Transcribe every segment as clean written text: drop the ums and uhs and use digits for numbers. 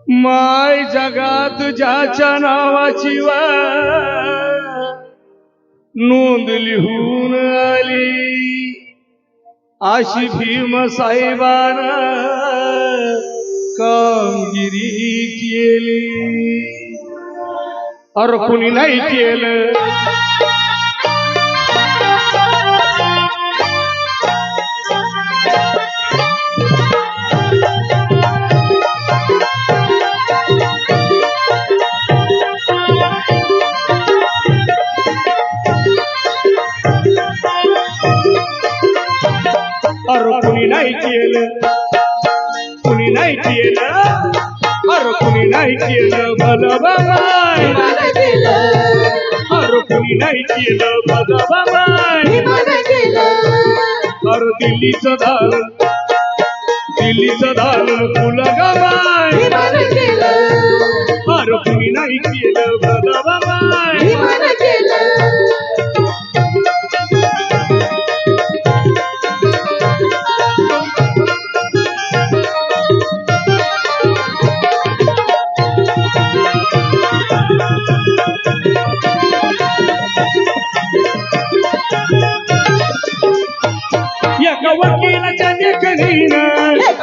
माय जगात ज्याच्या नावाची नोंद लिहून आली अशी भीम साहेबांना कामगिरी केली और कुणी नाही केलं कुणी नाही केलं कुणी नाही केलं अरे कुणी नाही केलं भलं बाबाय अरे कुणी नाही केलं भलं बाबाय अरे दिल्लीचं दालन फुलं गबाय अरे कुणी नाही केलं भलं बाबाय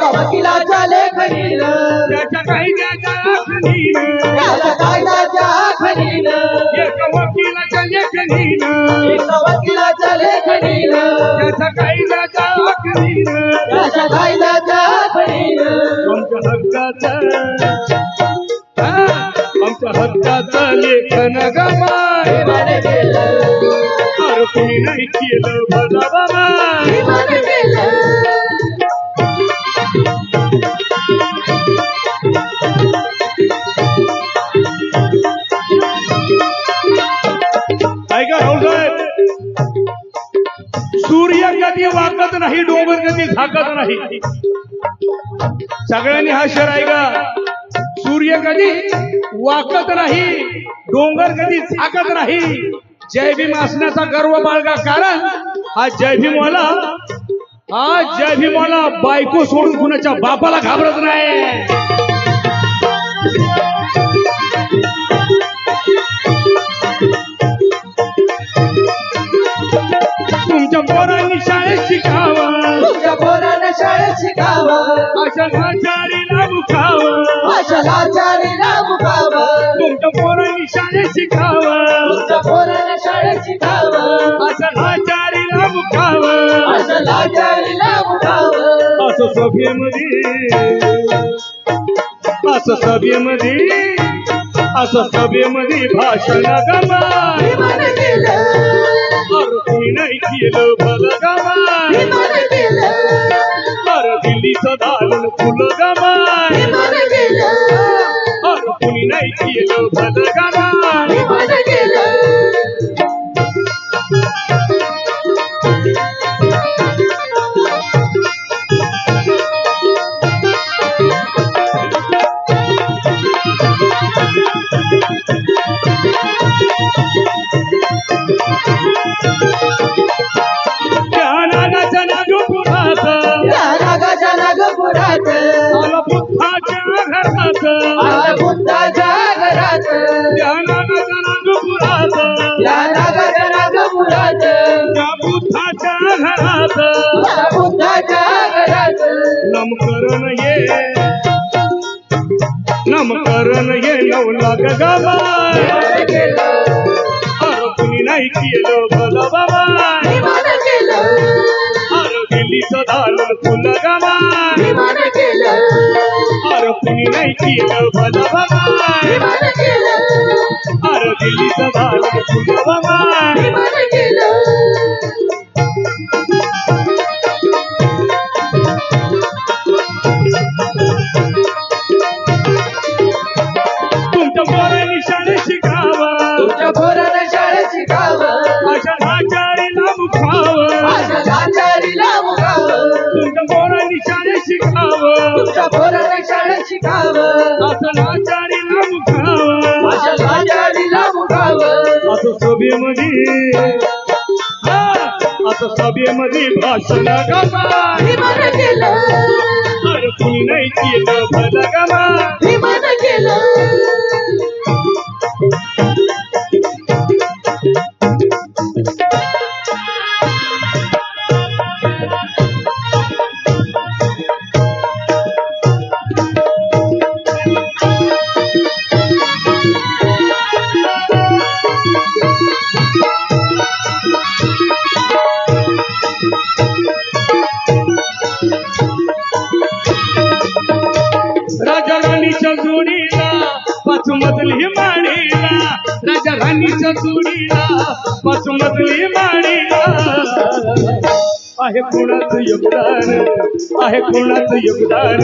वकिलाच्या लेखणीनं त्याच्या कायद्याच्या आखणीनं एक वकिलाच्या लेखणीनं त्याच्या कायद्याच्या आमच्या हक्काचं लेखन गमाय अरे कुणी नाही केलं भला बाबा ऐका भाऊसाहेब सूर्य कधी वाकत नाही डोंगर कधी झाकत नाही सगळ्यांनी हा शर ऐका सूर्य कधी वाकत नाही डोंगर कधी झाकत नाही जय भीम असण्याचा गर्व बाळगा कारण हा जय भीमवाला बायको सोडून कुणाच्या बापाला घाबरत नाही तुमच्या पोरांनी शाळेत शिकावा अशा लाचारीला मुखावा तुमच्या पोरांनी शाळेत शिकावा अशा लाचारीला मुखावा असं सभेमध्ये भाषण गमाय अरे कुणी नाही केलं भलं गमाय अरे दिल्लीचं दालन फुलं गमाय अरे कुणी नाही केलं भलं गमाय बुद्धाच्या घरात नामकरण ये नवला गबाय अरे कुणी नाही केलं भलं बाबाय अरे दिल्लीचं दालन फुलं गबाय अरे कुणी नाही केलं भलं बाबाय अरे दिल्लीचं दालन फुलं गबाय तुमच्या पोरांनी शाळेत शिकावा अशा लाचारीला मुखावा तुमच्या पोरांनी शाळेत शिकावा असं लाचारीला मुखावा असं सभेमध्ये भाषण गमाय अरे कुणी नाही केलं भलं गमाय केलं राजा राणीच्या जोडीला पाच मजली माडीला राजा राणीच्या जोडीला पाच मजली माडीला आहे कोणाचं योगदान आहे कोणाचं योगदान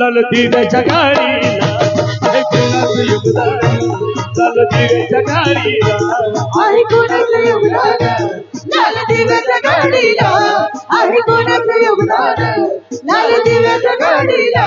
लाल दिव्याच्या गाडीला आहे कोणाचं योगदान लाल दिव्याच्या गाडीला आहे कोणाचं योगदान लाल दिव्याच्या गाडीला आहे कोणाचं योगदान लाल दिव्याच्या गाडीला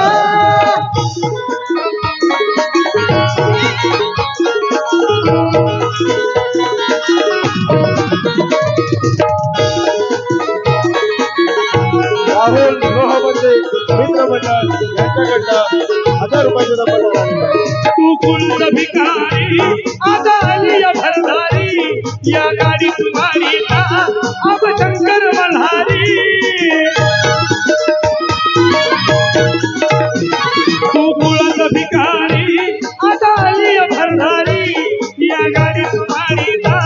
राहुल लोहामध्ये मित्र मंडळ यांच्याकडनं 1000 रुपयाचे नंबर लागले. तू कुल भिकारी आता आली या भरधारी या गाडी तुम्हारीला अब शंकर मल्हारी तू कुल भिकारी आता आली या भरधारी या गाडी तुम्हारीला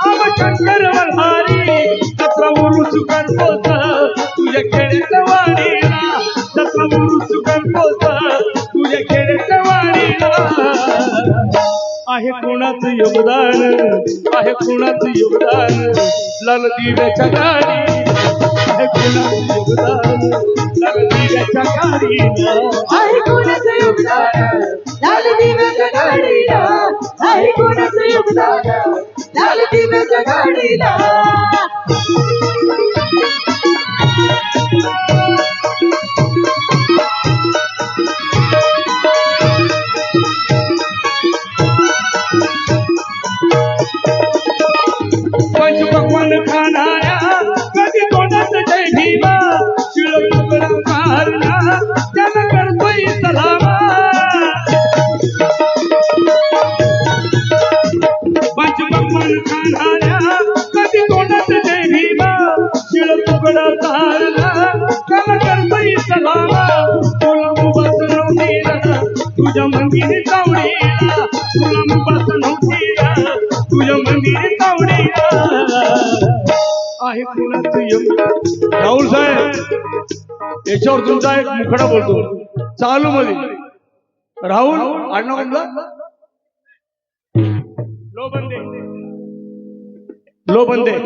अब शंकर मल्हारी सत्र उरुस करतोस तुझ्या खेड्याच्या वाडीला सत्र उरुस करतोस तुझ्या खेड्याच्या वाडीला आहे कोणाचं योगदान आहे कोणाचं योगदान लाल दिव्याच्या गाडी आहे कोणाचं योगदान लाल दिव्याच्या गाडीला आहे कोणाचं योगदान लाल दिव्याच्या गाडीला आहे कोणाचं योगदान लाल दिव्याच्या गाडीला पंच भगवान खाणाऱ्या कधी कोणाचं जय भीमा शिळ तुकडा मारला त्याला करतोय सलामा पंच भगवान खाणाऱ्या कधी कोणाचं जय भीमा शिळ तुकडा मारला त्याला करतोय सलामा तुला मुबास नव्हतीला तुझ्या मंदिरी तावडीला तुला मुबास नव्हतीला तुझ्या मंदिरी तावडीला आहे कोणाचं योगदान राहुल साहेब याच्यावर तुमचा एक मुखडा बोलतो चालू मध्ये राहुल आडनाव म्हणला लोबंदे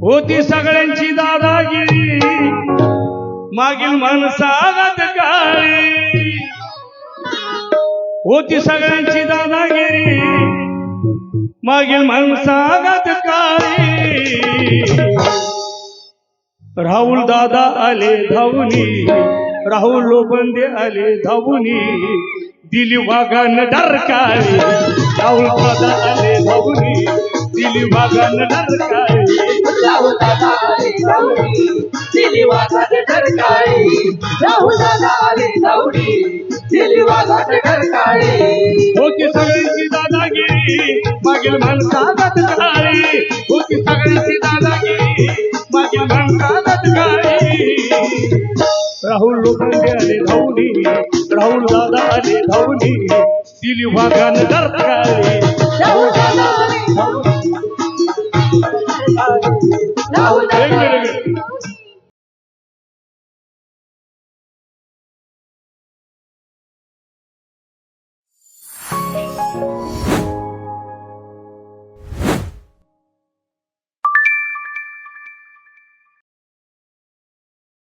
होती सगळ्यांची दादागिरी मागील माणसागत काळी होती सगळ्यांची दादागिरी मागील माणसागत काळी राहुल दादा आले धावूनी राहुल लोबंदे आले धावूनी दिली वाघान डरकाळी राहुल दादा आले धावूनी दिली वाघान डरकाळी राहुल दादा आले धावडी दिली वाघात डरकाळी राहुल दादा आले धावडी दिली वाघात डरकाळी होती सगळ्यांची दादागिरी मागील माणसागत काळी होती सगळ्यांची दादागिरी मागील माणसागत काळी राहुल लोखंडे आले धावणी राहुल दादा आले धावणी दिली वाघान डरकाळी राहुल दादा आले धावडी राहुल दादा